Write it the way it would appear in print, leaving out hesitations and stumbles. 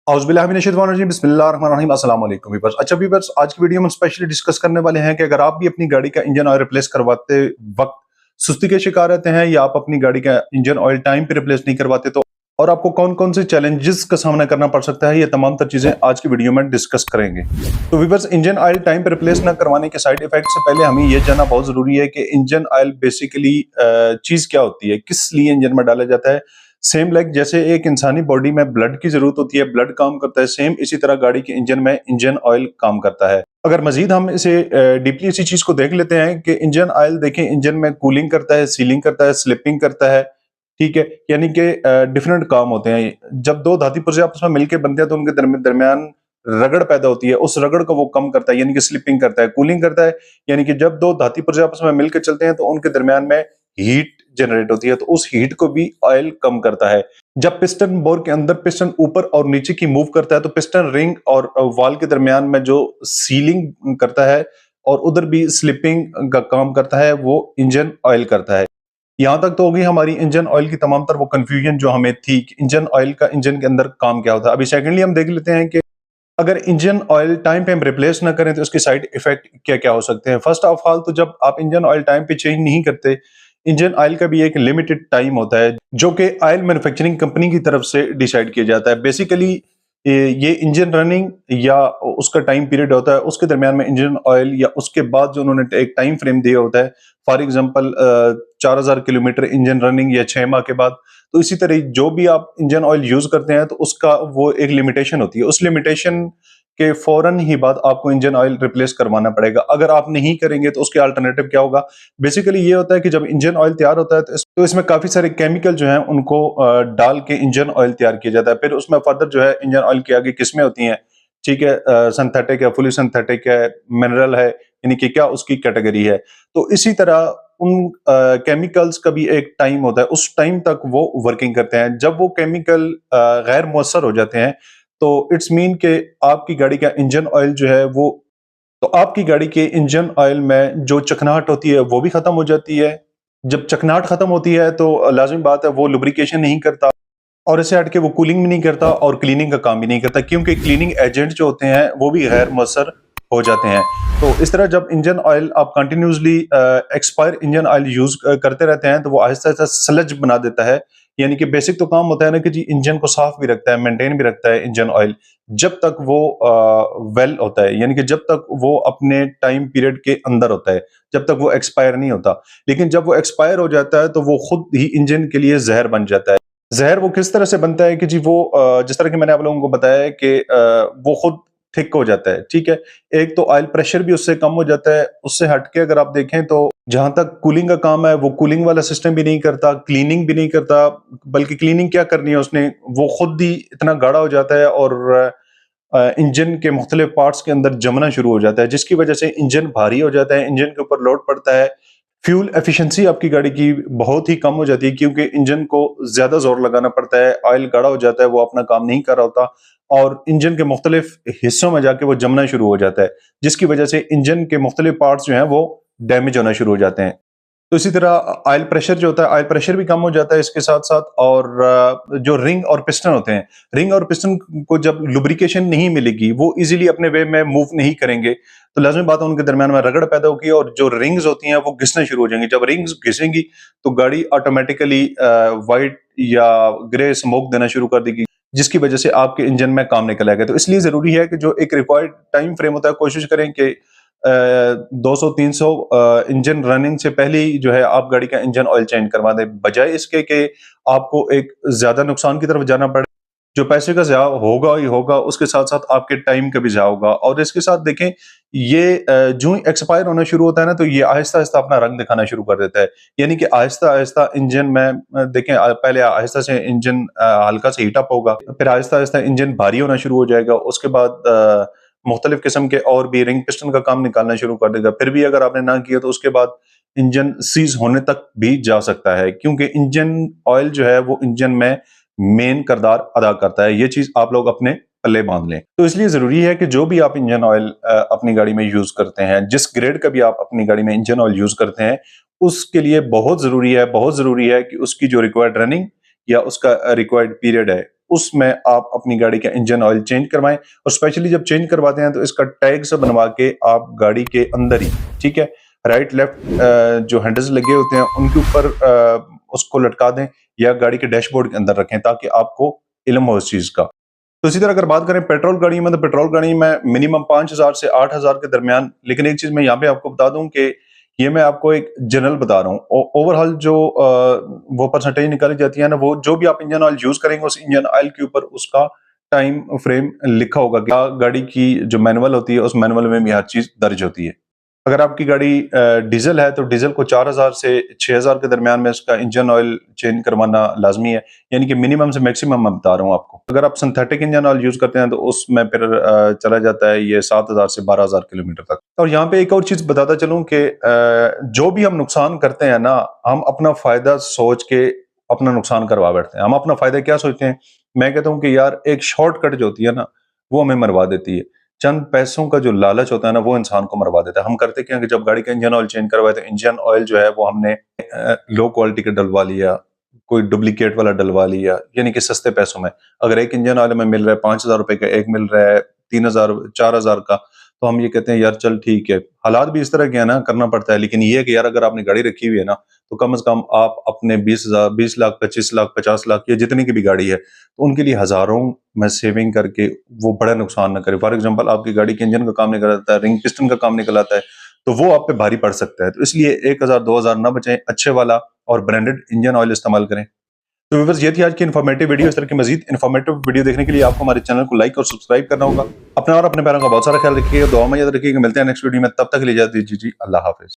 औज़ुबिल्लाहि बिस्मिल्लाहिर्रहमानिर्रहीम अस्सलाम वालेकुम वीवर्स। अच्छा वीवर्स, आज की वीडियो में स्पेशली डिस्कस करने वाले हैं कि अगर आप भी अपनी गाड़ी का इंजन ऑयल रिप्लेस करवाते वक्त सुस्ती के शिकार रहते हैं या आप अपनी गाड़ी का इंजन ऑयल टाइम पे रिप्लेस नहीं करवाते तो और आपको कौन कौन से चैलेंजेस का सामना करना पड़ सकता है, ये तमाम तर चीजें आज की वीडियो में डिस्कस करेंगे। तो वीवर्स, इंजन ऑयल टाइम पे रिप्लेस ना करवाने के साइड इफेक्ट से पहले हमें यह जानना बहुत जरूरी है कि इंजन ऑयल बेसिकली चीज क्या होती है, किस लिए इंजन में डाला जाता है। सेम लाइक जैसे एक इंसानी बॉडी में ब्लड की जरूरत होती है, ब्लड काम करता है, सेम इसी तरह गाड़ी के इंजन में इंजन ऑयल काम करता है। अगर मजीद हम इसे डीपली इसी चीज को देख लेते हैं कि इंजन ऑयल देखें, इंजन में कूलिंग करता है, सीलिंग करता है, स्लिपिंग करता है, ठीक है। यानी कि डिफरेंट काम होते हैं। जब दो धातु पुर्जे आपस में मिलकर बनते हैं तो उनके दरमियान रगड़ पैदा होती है, उस रगड़ को वो कम करता है, यानी कि स्लिपिंग करता है। कूलिंग करता है यानी कि जब दो धातु पुर्जे आपस में मिलकर चलते हैं तो उनके दरमियान में हीट जनरेट होती है, तो उस हीट को भी ऑयल कम करता है। जब पिस्टन बोर के अंदर पिस्टन ऊपर और नीचे की मूव करता है तो पिस्टन रिंग और वाल के दरमियान में जो सीलिंग करता है और उधर भी स्लिपिंग का काम करता है, वो इंजन ऑयल करता है। यहां तक तो होगी हमारी इंजन ऑयल की तमाम तर वो कंफ्यूजन जो हमें थी कि इंजन ऑयल का इंजन के अंदर काम क्या होता है। अभी सेकेंडली हम देख लेते हैं कि अगर इंजन ऑयल टाइम पे हम रिप्लेस ना करें तो उसके साइड इफेक्ट क्या क्या हो सकते हैं। फर्स्ट ऑफ ऑल तो जब आप इंजन ऑयल टाइम पे चेंज नहीं करते, इंजन ऑयल का भी एक लिमिटेड टाइम होता है जो कि ऑयल मैन्युफैक्चरिंग कंपनी की तरफ से डिसाइड किया जाता है। बेसिकली ये इंजन रनिंग या उसका टाइम पीरियड होता है, उसके दरमियान में इंजन ऑयल या उसके बाद जो उन्होंने एक टाइम फ्रेम दिया होता है। For example 4000 kilometre engine running या 6 माह के बाद। तो इसी तरह जो भी आप इंजन ऑयल यूज करते हैं तो उसका वो एक लिमिटेशन होती है, उस लिमिटेशन के फौरन ही बाद आपको इंजन ऑयल रिप्लेस करवाना पड़ेगा। अगर आप नहीं करेंगे तो उसके अल्टरनेटिव क्या होगा। बेसिकली ये होता है कि जब इंजन ऑयल तैयार होता है तो इसमें काफी सारे केमिकल जो हैं उनको डाल के इंजन ऑयल तैयार किया जाता है। फिर उसमें फर्दर जो है इंजन ऑयल की आगे किस्में होती हैं, ठीक है, सिंथेटिक है, फुली सिंथेटिक है, मिनरल है, यानी कि क्या उसकी कैटेगरी है। तो इसी तरह उन केमिकल्स का भी एक टाइम होता है, उस टाइम तक वो वर्किंग करते हैं। जब वो केमिकल गैर मुअस्सर हो जाते हैं तो इट्स मीन के आपकी गाड़ी का इंजन ऑयल जो है वो, तो आपकी गाड़ी के इंजन ऑयल में जो चिकनाहट होती है वो भी खत्म हो जाती है। जब चिकनाहट खत्म होती है तो लाजिम बात है वो लुब्रिकेशन नहीं करता और इससे हट के वो कूलिंग भी नहीं करता और क्लीनिंग का काम भी नहीं करता, क्योंकि क्लीनिंग एजेंट जो होते हैं वो भी गैर मुअस्सर हो जाते हैं। तो इस तरह जब इंजन ऑयल आप continuously expire engine oil use करते रहते हैं तो वो आहिस्ता आहिस्ता स्लज बना देता है। यानी कि बेसिक तो काम होता है ना कि जी इंजन को साफ भी रखता है, मेंटेन भी रखता है इंजन ऑयल, जब तक वो वेल होता है, यानी कि जब तक वो अपने टाइम पीरियड के अंदर होता है, जब तक वो एक्सपायर नहीं होता। लेकिन जब वो एक्सपायर हो जाता है तो वो खुद ही इंजन के लिए जहर बन जाता है। जहर वो किस तरह से बनता है कि जी वो जिस तरह कि मैंने आप लोगों को बताया है कि वो खुद थिक हो जाता है, ठीक है। एक तो ऑयल प्रेशर भी उससे कम हो जाता है। उससे हटके अगर आप देखें तो जहां तक कूलिंग का काम है वो कूलिंग वाला सिस्टम भी नहीं करता, क्लीनिंग भी नहीं करता, बल्कि क्लीनिंग क्या करनी है उसने, वो खुद ही इतना गाढ़ा हो जाता है और इंजन के मुख्तलिफ पार्ट्स के अंदर जमना शुरू हो जाता है, जिसकी वजह से इंजन भारी हो जाता है, इंजन के ऊपर लोड पड़ता है। फ्यूल एफिशिएंसी आपकी गाड़ी की बहुत ही कम हो जाती है, क्योंकि इंजन को ज्यादा जोर लगाना पड़ता है, ऑयल गाढ़ा हो जाता है, वो अपना काम नहीं कर रहा होता और इंजन के मुख्तलिफ हिस्सों में जाके वो जमना शुरू हो जाता है, जिसकी वजह से इंजन के मुख्तलिफ पार्ट्स जो हैं वो डैमेज होना शुरू हो जाते हैं। तो इसी तरह ऑयल प्रेशर जो होता है, ऑयल प्रेशर भी कम हो जाता है इसके साथ साथ। और जो रिंग और पिस्टन होते हैं, रिंग और पिस्टन को जब लुब्रिकेशन नहीं मिलेगी, वो इजीली अपने वे में मूव नहीं करेंगे, तो लाजमी बात है उनके दरमियान में रगड़ पैदा होगी और जो रिंग्स होती हैं वो घिसना शुरू हो जाएंगी। जब रिंग्स घिसेंगी तो गाड़ी ऑटोमेटिकली वाइट या ग्रे स्मोक देना शुरू कर देगी, जिसकी वजह से आपके इंजन में काम निकल आएगा। तो इसलिए जरूरी है कि जो एक रिक्वायर्ड टाइम फ्रेम होता है, कोशिश करें कि 200-300 इंजन रनिंग से पहले ही जो है आप गाड़ी का इंजन ऑयल चेंज करवा दें, बजाय इसके कि आपको एक ज्यादा नुकसान की तरफ जाना पड़े। जो पैसे का ज़ाया होगा ही होगा, उसके साथ साथ आपके टाइम का भी ज़ाया होगा। और इसके साथ देखें, ये जो ही एक्सपायर होना शुरू होता है ना, तो ये आहिस्ता आहिस्ता अपना रंग दिखाना शुरू कर देता है। यानी कि आहिस्ता आहिस्ता इंजन में देखें, पहले आहिस्ता से इंजन हल्का से हीटअप होगा, फिर आहिस्ता आहिस्ता इंजन भारी होना शुरू हो जाएगा। उसके बाद मुख्तलिफ किस्म के और भी रिंग पिस्टन का काम निकालना शुरू कर देगा। फिर भी अगर आपने ना किया तो उसके बाद इंजन सीज होने तक भी जा सकता है, क्योंकि इंजन ऑयल जो है वो इंजन में मेन किरदार अदा करता है। ये चीज आप लोग अपने पल्ले बांध लें। तो इसलिए जरूरी है कि जो भी आप इंजन ऑयल अपनी गाड़ी में यूज करते हैं, जिस ग्रेड का भी आप अपनी गाड़ी में इंजन ऑयल यूज करते हैं, उसके लिए बहुत जरूरी है कि उसकी जो रिक्वायर्ड रनिंग या उसका रिक्वायर्ड पीरियड है, उसमें आप अपनी गाड़ी का इंजन ऑयल चेंज करवाएं। और स्पेशली जब चेंज करवाते हैं तो इसका टैग से बनवा के आप गाड़ी के अंदर ही, ठीक है, राइट लेफ्ट जो हैंडल्स लगे होते हैं उनके ऊपर उसको लटका दें या गाड़ी के डैशबोर्ड के अंदर रखें ताकि आपको इल्म हो इस चीज का। तो इसी तरह अगर बात करें पेट्रोल गाड़ी में, तो पेट्रोल गाड़ी में मिनिमम 5,000 से 8,000 के दरमियान। लेकिन एक चीज मैं यहाँ पे आपको बता दूं कि ये मैं आपको एक जनरल बता रहा हूँ। ओवरऑल जो वो परसेंटेज निकाली जाती है ना, वो जो भी आप इंजन ऑयल यूज करेंगे उस इंजन ऑयल के ऊपर उसका टाइम फ्रेम लिखा होगा। क्या गाड़ी की जो मैनुअल होती है उस मैनुअल में भी हर चीज दर्ज होती है। अगर आपकी गाड़ी डीजल है तो डीजल को 4,000 से 6,000 के दरमियान में इसका इंजन ऑयल चेंज करवाना लाजमी है, यानी कि मिनिमम से मैक्सिमम मैं बता रहा हूँ आपको। अगर आप सिंथेटिक इंजन ऑयल यूज करते हैं तो उसमें फिर चला जाता है ये 7,000 से 12,000 किलोमीटर तक। और यहाँ पे एक और चीज बताता चलूं कि जो भी हम नुकसान करते हैं ना, हम अपना फायदा सोच के अपना नुकसान करवा बैठते हैं। हम अपना फायदा क्या सोचते हैं? मैं कहता हूँ कि यार एक शॉर्टकट जो होती है ना वो हमें मरवा देती है। चंद पैसों का जो लालच होता है ना वो इंसान को मरवा देता है। हम करते क्या है कि जब गाड़ी का इंजन ऑयल चेंज करवाए तो इंजन ऑयल जो है वो हमने लो क्वालिटी का डलवा लिया, कोई डुप्लीकेट वाला डलवा लिया, यानी कि सस्ते पैसों में। अगर एक इंजन ऑयल में मिल रहा है 5,000 रुपए का, एक मिल रहा है 3,000 4,000 का, तो हम ये कहते हैं यार चल ठीक है। हालात भी इस तरह के है ना, करना पड़ता है। लेकिन ये है कि यार अगर आपने गाड़ी रखी हुई है ना तो कम से कम आप अपने 20,000 20 लाख 25 लाख 50 लाख या जितनी की भी गाड़ी है तो उनके लिए हजारों में सेविंग करके वो बड़ा नुकसान ना करे। फॉर एग्जांपल आपकी गाड़ी के इंजन का काम निकल आता है, रिंग पिस्टन का काम निकल आता है, तो वो आप पे भारी पड़ सकता है। तो इसलिए 1,000 2,000 ना बचाएं, अच्छे वाला और ब्रांडेड इंजन ऑयल इस्तेमाल करें। तो व्यूअर्स ये थी आज की इन्फॉर्मेटिव वीडियो। इस तरह की मजीद इन्फॉर्मेटिव वीडियो देखने के लिए आपको हमारे चैनल को लाइक और सब्सक्राइब करना होगा। अपना और अपने पैरों का बहुत सारा ख्याल रखिएगा, दुआ में याद रखिएगा। मिलते हैं नेक्स्ट वीडियो में, तब तक के लिए इजाजत दीजिए जी, अल्लाह हाफिज।